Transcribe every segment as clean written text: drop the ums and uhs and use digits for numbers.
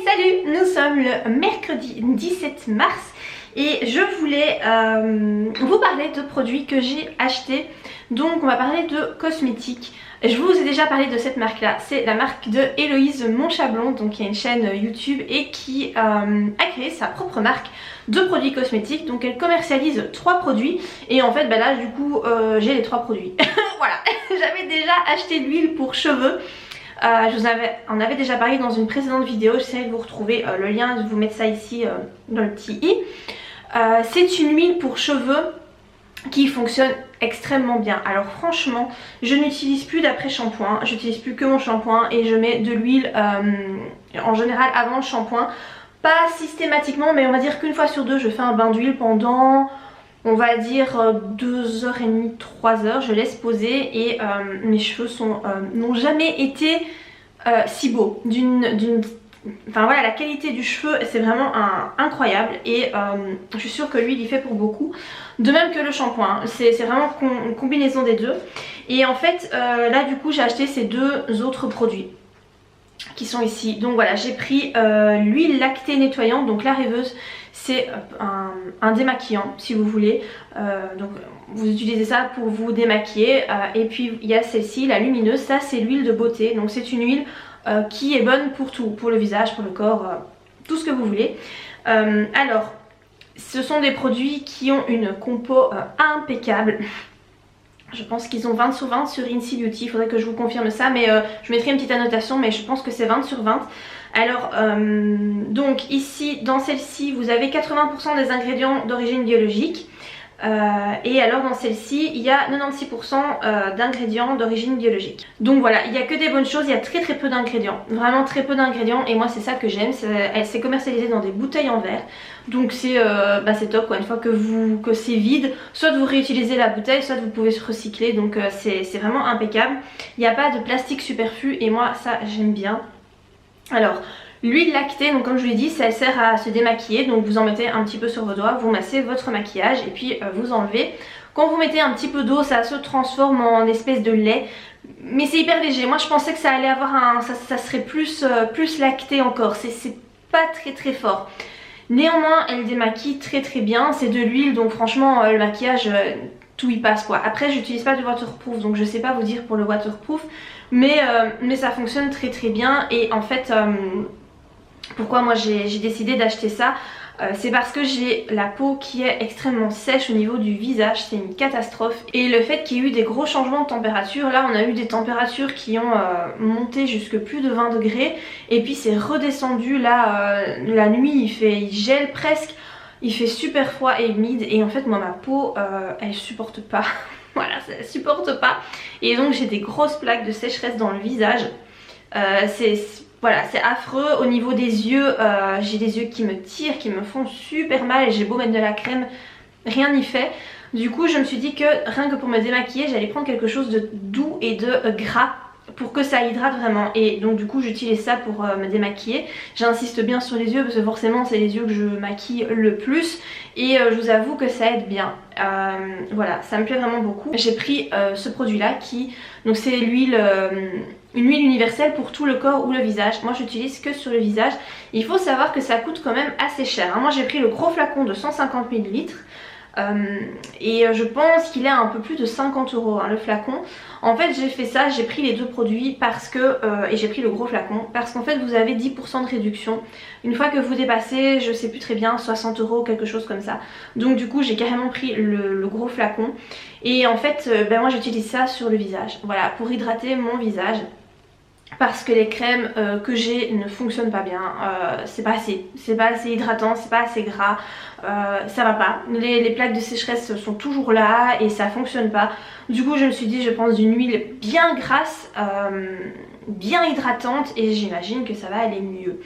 Salut, nous sommes le mercredi 17 mars et je voulais vous parler de produits que j'ai achetés. Donc on va parler de cosmétiques. Je vous ai déjà parlé de cette marque là, c'est la marque de Héloïse Monchablon, donc qui a une chaîne YouTube et qui a créé sa propre marque de produits cosmétiques. Donc elle commercialise 3 produits et en fait là du coup j'ai les 3 produits. Voilà, j'avais déjà acheté de l'huile pour cheveux. Je vous en avais déjà parlé dans une précédente vidéo, j'essaierai de vous retrouver le lien, de vous mettre ça ici dans le petit i. C'est une huile pour cheveux qui fonctionne extrêmement bien. Alors franchement, je n'utilise plus d'après-shampoing, j'utilise plus que mon shampoing et je mets de l'huile en général avant le shampoing. Pas systématiquement, mais on va dire qu'une fois sur deux je fais un bain d'huile pendant, on va dire 2h30, 3h, je laisse poser et mes cheveux n'ont jamais été si beaux. Enfin voilà, la qualité du cheveu c'est vraiment incroyable et je suis sûre que l'huile y fait pour beaucoup. De même que le shampoing, c'est vraiment une combinaison des deux. Et en fait là du coup j'ai acheté ces deux autres produits qui sont ici. Donc voilà, j'ai pris l'huile lactée nettoyante, donc la rêveuse. C'est un démaquillant si vous voulez, donc vous utilisez ça pour vous démaquiller. Et puis il y a celle-ci, la lumineuse, ça c'est l'huile de beauté, donc c'est une huile qui est bonne pour tout, pour le visage, pour le corps, tout ce que vous voulez. Alors ce sont des produits qui ont une compo impeccable. Je pense qu'ils ont 20 sur 20 sur Incy Beauty, il faudrait que je vous confirme ça, mais je mettrai une petite annotation, mais je pense que c'est 20 sur 20. Alors donc ici dans celle-ci vous avez 80% des ingrédients d'origine biologique et alors dans celle-ci il y a 96% d'ingrédients d'origine biologique. Donc voilà, il n'y a que des bonnes choses, il y a très peu d'ingrédients, vraiment très peu d'ingrédients et moi c'est ça que j'aime. Elle s'est commercialisée dans des bouteilles en verre, donc c'est top quoi. Une fois que c'est vide, soit vous réutilisez la bouteille, soit vous pouvez se recycler, donc c'est vraiment impeccable. Il n'y a pas de plastique superflu et moi ça j'aime bien. Alors l'huile lactée, donc comme je vous l'ai dit, ça sert à se démaquiller, donc vous en mettez un petit peu sur vos doigts, vous massez votre maquillage et puis vous enlevez. Quand vous mettez un petit peu d'eau, ça se transforme en espèce de lait, mais c'est hyper léger. Moi je pensais que ça allait avoir ça serait plus lacté encore, c'est pas très fort. Néanmoins elle démaquille très bien, c'est de l'huile, donc franchement le maquillage tout y passe quoi. Après j'utilise pas de waterproof, donc je sais pas vous dire pour le waterproof, mais ça fonctionne très bien. Et en fait pourquoi moi j'ai décidé d'acheter ça, c'est parce que j'ai la peau qui est extrêmement sèche au niveau du visage, c'est une catastrophe. Et le fait qu'il y ait eu des gros changements de température, là on a eu des températures qui ont monté jusque plus de 20 degrés et puis c'est redescendu là la nuit, il gèle presque, il fait super froid et humide et en fait moi ma peau elle supporte pas. Voilà, ça supporte pas et donc j'ai des grosses plaques de sécheresse dans le visage. Voilà, c'est affreux. Au niveau des yeux, j'ai des yeux qui me tirent, qui me font super mal et j'ai beau mettre de la crème, rien n'y fait. Du coup je me suis dit que rien que pour me démaquiller j'allais prendre quelque chose de doux et de gras pour que ça hydrate vraiment. Et donc du coup j'utilise ça pour me démaquiller. J'insiste bien sur les yeux parce que forcément c'est les yeux que je maquille le plus et je vous avoue que ça aide bien. Voilà, ça me plaît vraiment beaucoup. J'ai pris ce produit là donc c'est l'huile une huile universelle pour tout le corps ou le visage. Moi j'utilise que sur le visage. Il faut savoir que ça coûte quand même assez cher, hein. Moi j'ai pris le gros flacon de 150 ml et je pense qu'il est à un peu plus de 50 € hein, le flacon. En fait j'ai fait ça, j'ai pris les deux produits parce que et j'ai pris le gros flacon parce qu'en fait vous avez 10% de réduction une fois que vous dépassez, je sais plus très bien, 60 € quelque chose comme ça. Donc du coup j'ai carrément pris le gros flacon et en fait moi j'utilise ça sur le visage, voilà, pour hydrater mon visage. Parce que les crèmes que j'ai ne fonctionnent pas bien, c'est pas assez hydratant, c'est pas assez gras, ça va pas. Les plaques de sécheresse sont toujours là et ça fonctionne pas. Du coup je me suis dit je pense d'une huile bien grasse, bien hydratante et j'imagine que ça va aller mieux.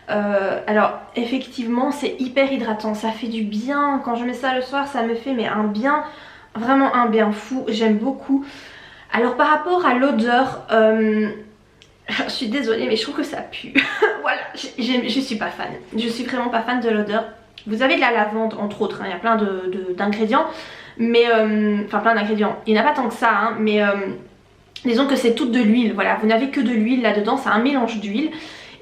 Alors effectivement c'est hyper hydratant, ça fait du bien. Quand je mets ça le soir ça me fait mais un bien, vraiment un bien fou, j'aime beaucoup. Alors par rapport à l'odeur, je suis désolée mais je trouve que ça pue. Voilà, je suis pas fan. Je suis vraiment pas fan de l'odeur. Vous avez de la lavande entre autres, hein. Il y a plein d'ingrédients. Mais enfin plein d'ingrédients. Il n'y en a pas tant que ça, hein, mais disons que c'est toute de l'huile. Voilà, vous n'avez que de l'huile là-dedans, c'est un mélange d'huile.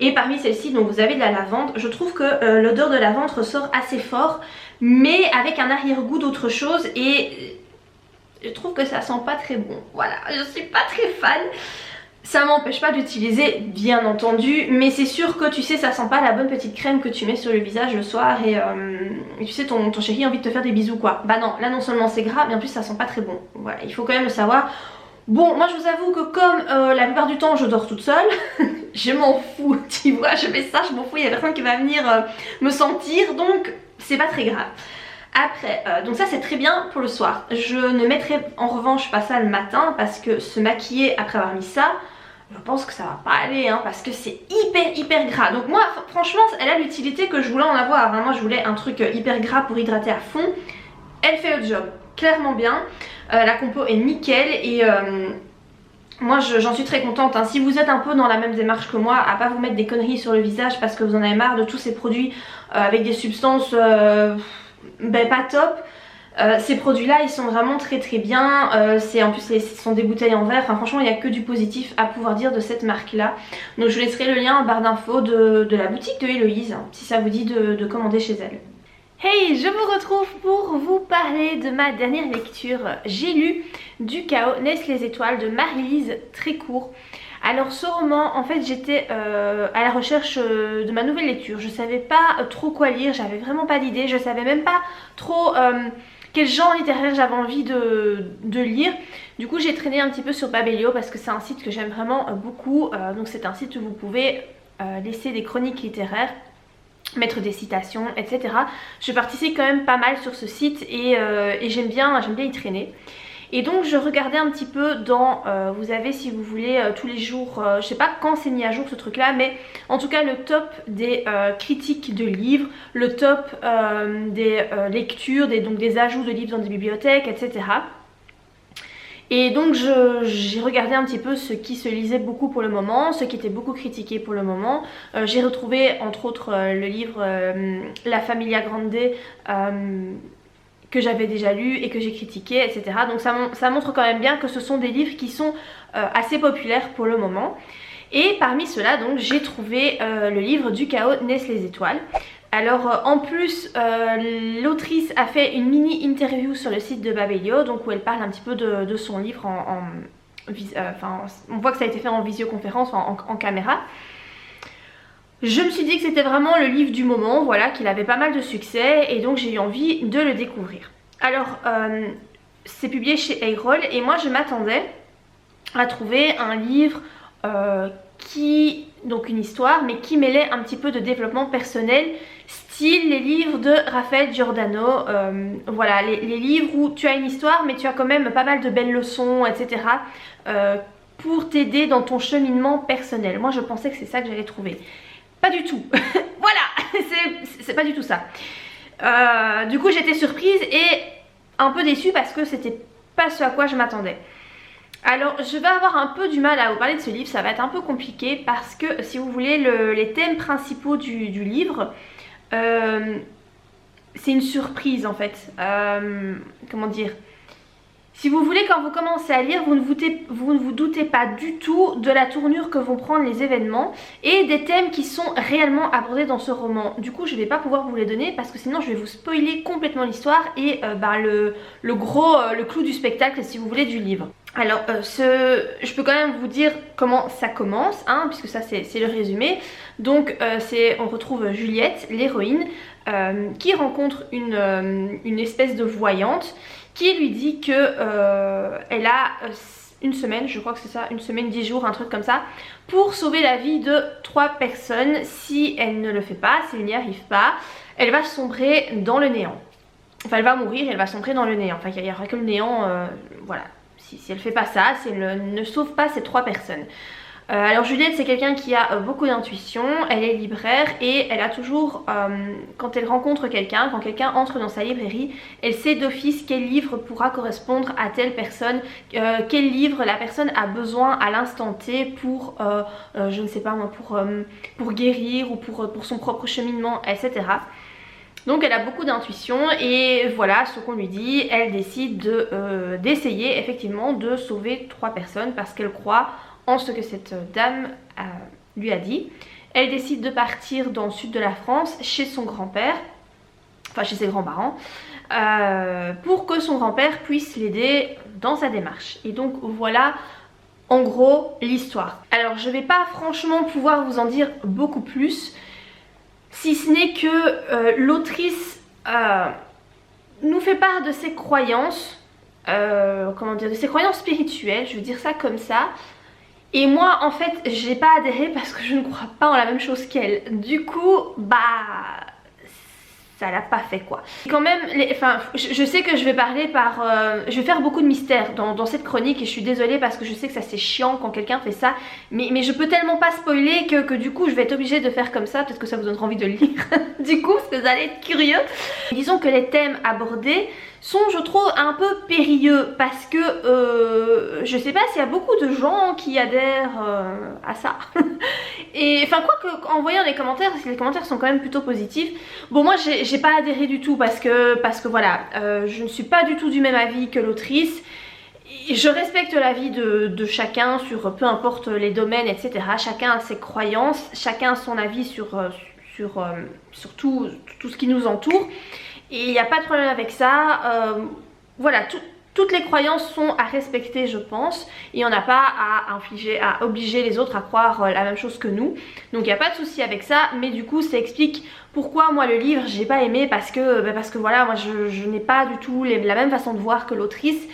Et parmi celles-ci, donc vous avez de la lavande. Je trouve que l'odeur de lavande ressort assez fort, mais avec un arrière-goût d'autre chose, et je trouve que ça sent pas très bon. Voilà, je suis pas très fan. Ça m'empêche pas d'utiliser, bien entendu, mais c'est sûr que tu sais, ça sent pas la bonne petite crème que tu mets sur le visage le soir et tu sais, ton chéri a envie de te faire des bisous quoi. Bah non, là non seulement c'est gras, mais en plus ça sent pas très bon. Voilà, il faut quand même le savoir. Bon, moi je vous avoue que comme la plupart du temps je dors toute seule, je m'en fous, tu vois, je fais ça, je m'en fous, il y a personne qui va venir me sentir, donc c'est pas très grave. Après, donc ça c'est très bien pour le soir. Je ne mettrai en revanche pas ça le matin parce que se maquiller après avoir mis ça, je pense que ça va pas aller hein, parce que c'est hyper gras. Donc moi franchement elle a l'utilité que je voulais en avoir hein. Moi je voulais un truc hyper gras pour hydrater à fond. Elle fait le job, clairement bien. La compo est nickel et moi j'en suis très contente hein. Si vous êtes un peu dans la même démarche que moi, à pas vous mettre des conneries sur le visage parce que vous en avez marre de tous ces produits avec des substances ben, pas top. Ces produits là ils sont vraiment très bien, en plus ce sont des bouteilles en verre, enfin, franchement il n'y a que du positif à pouvoir dire de cette marque là. Donc je vous laisserai le lien en barre d'infos de la boutique de Héloïse hein, si ça vous dit de commander chez elle. Hey, je vous retrouve pour vous parler de ma dernière lecture. J'ai lu Du chaos naissent les étoiles de Marie-Lise Trécourt. Alors ce roman, en fait j'étais à la recherche de ma nouvelle lecture. Je savais pas trop quoi lire, j'avais vraiment pas d'idée, je savais même pas trop quel genre littéraire j'avais envie de lire. Du coup j'ai traîné un petit peu sur Babelio parce que c'est un site que j'aime vraiment beaucoup. Donc c'est un site où vous pouvez laisser des chroniques littéraires, mettre des citations, etc. Je participe quand même pas mal sur ce site et j'aime bien y traîner. Et donc je regardais un petit peu dans, vous avez si vous voulez tous les jours, je sais pas quand c'est mis à jour ce truc là, mais en tout cas le top des critiques de livres, le top des lectures, donc des ajouts de livres dans des bibliothèques, etc. Et donc j'ai regardé un petit peu ce qui se lisait beaucoup pour le moment, ce qui était beaucoup critiqué pour le moment. J'ai retrouvé entre autres le livre La Familia Grande que j'avais déjà lu et que j'ai critiqué, etc. Donc ça montre quand même bien que ce sont des livres qui sont assez populaires pour le moment. Et parmi ceux-là, donc j'ai trouvé le livre Du chaos naissent les étoiles. Alors en plus l'autrice a fait une mini interview sur le site de Babelio, donc où elle parle un petit peu de son livre on voit que ça a été fait en visioconférence, en caméra. Je me suis dit que c'était vraiment le livre du moment, voilà, qu'il avait pas mal de succès et donc j'ai eu envie de le découvrir. Alors c'est publié chez Eyroll et moi je m'attendais à trouver un livre donc une histoire, mais qui mêlait un petit peu de développement personnel, style les livres de Raphaël Giordano, voilà, les livres où tu as une histoire mais tu as quand même pas mal de belles leçons, etc. Pour t'aider dans ton cheminement personnel. Moi je pensais que c'est ça que j'allais trouver. Pas du tout. Voilà, c'est pas du tout ça. Du coup j'étais surprise et un peu déçue parce que c'était pas ce à quoi je m'attendais. Alors je vais avoir un peu du mal à vous parler de ce livre, ça va être un peu compliqué parce que si vous voulez les thèmes principaux du livre, c'est une surprise en fait. Comment dire ? Si vous voulez, quand vous commencez à lire, vous ne vous doutez pas du tout de la tournure que vont prendre les événements et des thèmes qui sont réellement abordés dans ce roman. Du coup, je ne vais pas pouvoir vous les donner parce que sinon je vais vous spoiler complètement l'histoire et le clou du spectacle, si vous voulez, du livre. Alors, je peux quand même vous dire comment ça commence, hein, puisque ça c'est le résumé. Donc, on retrouve Juliette, l'héroïne, qui rencontre une espèce de voyante qui lui dit que elle a une semaine, je crois que c'est ça, une semaine, 10 jours, un truc comme ça, pour sauver la vie de 3 personnes. Si elle ne le fait pas, si elle n'y arrive pas, elle va sombrer dans le néant. Enfin, elle va mourir et elle va sombrer dans le néant. Enfin, il n'y aura que le néant, voilà. Si elle ne fait pas ça, si elle ne sauve pas ces 3 personnes. Alors Juliette c'est quelqu'un qui a beaucoup d'intuition, elle est libraire et elle a toujours, quand elle rencontre quelqu'un, quand quelqu'un entre dans sa librairie, elle sait d'office quel livre pourra correspondre à telle personne, quel livre la personne a besoin à l'instant T pour, je ne sais pas moi, pour guérir ou pour son propre cheminement, etc. Donc elle a beaucoup d'intuition et voilà ce qu'on lui dit, elle décide d'essayer effectivement de sauver 3 personnes parce qu'elle croit en ce que cette dame lui a dit. elle décide de partir dans le sud de la France chez son grand-père, enfin chez ses grands-parents, pour que son grand-père puisse l'aider dans sa démarche. Et donc voilà en gros l'histoire. Alors je vais pas franchement pouvoir vous en dire beaucoup plus, si ce n'est que l'autrice nous fait part de ses croyances, comment dire, de ses croyances spirituelles, je veux dire ça comme ça. Et moi en fait j'ai pas adhéré parce que je ne crois pas en la même chose qu'elle. Du coup bah ça l'a pas fait quoi. Quand même, enfin, je sais que je vais parler par... je vais faire beaucoup de mystères dans cette chronique et je suis désolée parce que je sais que ça c'est chiant quand quelqu'un fait ça. Mais je peux tellement pas spoiler que du coup je vais être obligée de faire comme ça. Peut-être que ça vous donnera envie de le lire du coup parce que vous allez être curieux. Disons que les thèmes abordés sont je trouve un peu périlleux parce que je sais pas s'il y a beaucoup de gens qui adhèrent à ça. Et enfin quoi que en voyant les commentaires, parce que les commentaires sont quand même plutôt positifs. Bon moi j'ai pas adhéré du tout parce que voilà, je ne suis pas du tout du même avis que l'autrice. Je respecte l'avis de chacun sur peu importe les domaines etc. Chacun a ses croyances, chacun a son avis sur tout ce qui nous entoure. Et il n'y a pas de problème avec ça, voilà, toutes les croyances sont à respecter je pense. Et on n'a pas à obliger les autres à croire la même chose que nous. Donc il n'y a pas de souci avec ça, mais du coup ça explique pourquoi moi le livre j'ai pas aimé. Parce que voilà, moi je n'ai pas du tout la même façon de voir que l'autrice.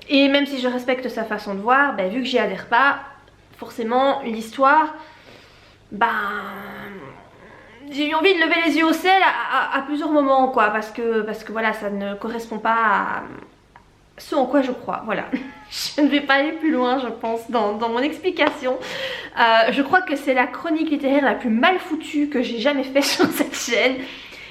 Et même si je respecte sa façon de voir, vu que j'y adhère pas, forcément l'histoire, j'ai eu envie de lever les yeux au ciel à plusieurs moments quoi, parce que voilà, ça ne correspond pas à ce en quoi je crois, voilà. Je ne vais pas aller plus loin je pense dans mon explication. Je crois que c'est la chronique littéraire la plus mal foutue que j'ai jamais fait sur cette chaîne.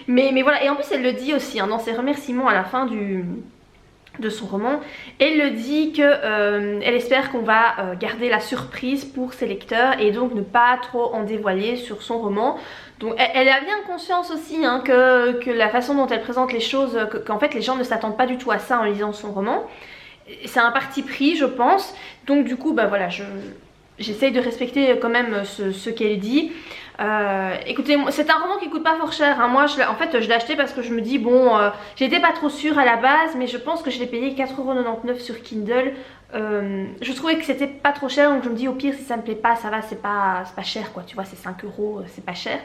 Mais voilà, et en plus elle le dit aussi dans ses remerciements à la fin de son roman, elle le dit que elle espère qu'on va garder la surprise pour ses lecteurs et donc ne pas trop en dévoiler sur son roman. Donc elle a bien conscience aussi que la façon dont elle présente les choses, qu'en fait les gens ne s'attendent pas du tout à ça en lisant son roman. C'est un parti pris je pense, donc du coup voilà, j'essaye de respecter quand même ce qu'elle dit. Écoutez, c'est un roman qui coûte pas fort cher, moi en fait je l'ai acheté parce que je me dis bon, j'étais pas trop sûre à la base, mais je pense que je l'ai payé 4,99€ sur Kindle. Je trouvais que c'était pas trop cher, donc je me dis au pire si ça me plaît pas ça va, c'est pas cher quoi, tu vois, c'est 5€, c'est pas cher.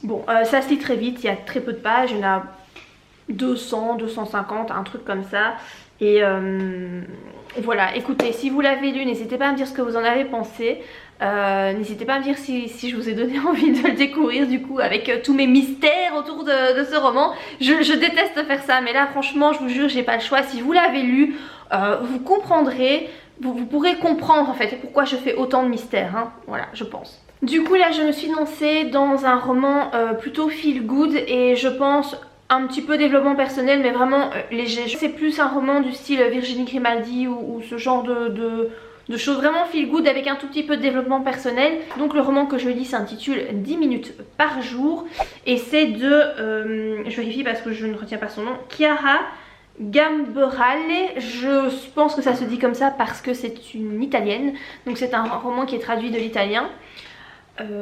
Bon, ça se lit très vite, il y a très peu de pages, il y en a 200, 250, un truc comme ça. Et voilà, écoutez, si vous l'avez lu, n'hésitez pas à me dire ce que vous en avez pensé. N'hésitez pas à me dire si je vous ai donné envie de le découvrir du coup avec tous mes mystères autour de ce roman. Je déteste faire ça, mais là franchement je vous jure j'ai pas le choix. Si vous l'avez lu, vous comprendrez, vous pourrez comprendre en fait pourquoi je fais autant de mystères, voilà, je pense. Du coup là je me suis lancée dans un roman plutôt feel good et je pense un petit peu développement personnel mais vraiment léger. C'est plus un roman du style Virginie Grimaldi ou ce genre de choses vraiment feel good avec un tout petit peu de développement personnel. Donc le roman que je lis s'intitule 10 minutes par jour et c'est de, je vérifie parce que je ne retiens pas son nom, Chiara Gamberale. Je pense que ça se dit comme ça parce que c'est une italienne, donc c'est un roman qui est traduit de l'italien.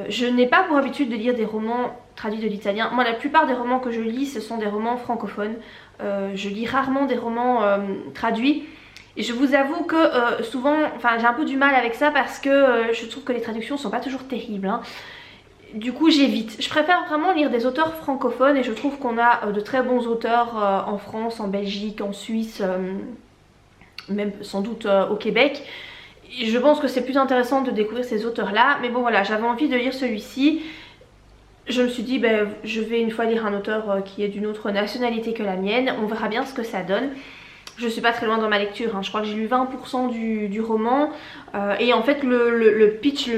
Je n'ai pas pour habitude de lire des romans traduits de l'italien. Moi la plupart des romans que je lis ce sont des romans francophones. Je lis rarement des romans traduits. Et je vous avoue que souvent, j'ai un peu du mal avec ça parce que je trouve que les traductions sont pas toujours terribles. Du coup j'évite. Je préfère vraiment lire des auteurs francophones et je trouve qu'on a de très bons auteurs en France, en Belgique, en Suisse, même sans doute au Québec. Et je pense que c'est plus intéressant de découvrir ces auteurs là. Mais bon voilà, j'avais envie de lire celui-ci. Je me suis dit je vais une fois lire un auteur qui est d'une autre nationalité que la mienne. On verra bien ce que ça donne. Je suis pas très loin dans ma lecture, je crois que j'ai lu 20% du roman. Et en fait le pitch,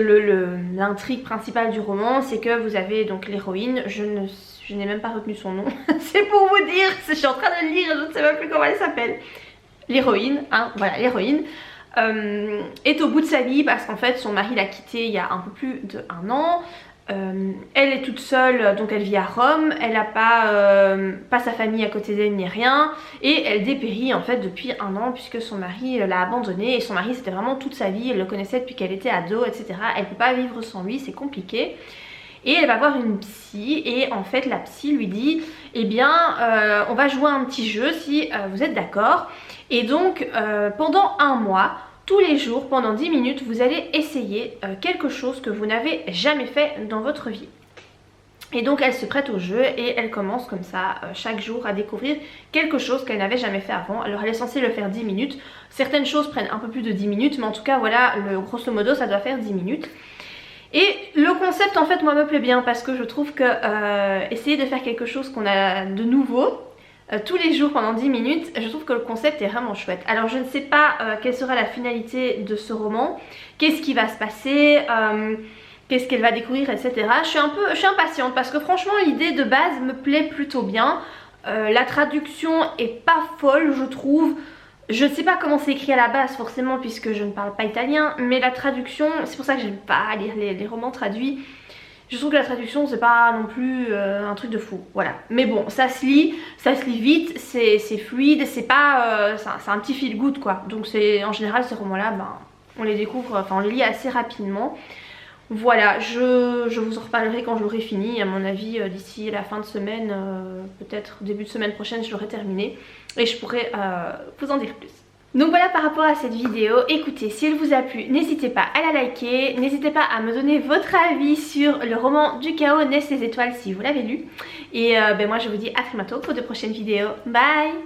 l'intrigue principale du roman, c'est que vous avez donc l'héroïne, je n'ai même pas retenu son nom. C'est pour vous dire, je suis en train de le lire, je ne sais même plus comment elle s'appelle. L'héroïne, voilà, l'héroïne est au bout de sa vie parce qu'en fait son mari l'a quittée il y a un peu plus d'1 an. Elle est toute seule, donc elle vit à Rome, elle n'a pas sa famille à côté d'elle ni rien, et elle dépérit en fait depuis 1 an puisque son mari l'a abandonnée, et son mari c'était vraiment toute sa vie, elle le connaissait depuis qu'elle était ado, etc. Elle ne peut pas vivre sans lui, c'est compliqué. Et elle va voir une psy, et en fait la psy lui dit eh bien on va jouer un petit jeu si vous êtes d'accord. Et donc pendant 1 mois, tous les jours, pendant 10 minutes, vous allez essayer quelque chose que vous n'avez jamais fait dans votre vie. Et donc elle se prête au jeu et elle commence comme ça chaque jour à découvrir quelque chose qu'elle n'avait jamais fait avant. Alors elle est censée le faire 10 minutes. Certaines choses prennent un peu plus de 10 minutes, mais en tout cas voilà, grosso modo ça doit faire 10 minutes. Et le concept en fait moi me plaît bien parce que je trouve que essayer de faire quelque chose qu'on a de nouveau tous les jours pendant 10 minutes, je trouve que le concept est vraiment chouette. Alors je ne sais pas quelle sera la finalité de ce roman, qu'est-ce qui va se passer, qu'est-ce qu'elle va découvrir, etc. Je suis impatiente parce que franchement l'idée de base me plaît plutôt bien. La traduction est pas folle je trouve. Je ne sais pas comment c'est écrit à la base forcément puisque je ne parle pas italien, mais la traduction, c'est pour ça que j'aime pas lire les romans traduits. Je trouve que la traduction c'est pas non plus un truc de fou, voilà. Mais bon, ça se lit vite, c'est fluide, c'est pas, c'est un petit feel good quoi. Donc en général ces romans là, ben, on les découvre, enfin on les lit assez rapidement. Voilà, je vous en reparlerai quand je l'aurai fini, à mon avis d'ici la fin de semaine, peut-être début de semaine prochaine je l'aurai terminé et je pourrai vous en dire plus. Donc voilà par rapport à cette vidéo, écoutez, si elle vous a plu, n'hésitez pas à la liker, n'hésitez pas à me donner votre avis sur le roman du chaos Naissent les étoiles si vous l'avez lu. Et ben moi je vous dis à très bientôt pour de prochaines vidéos, bye!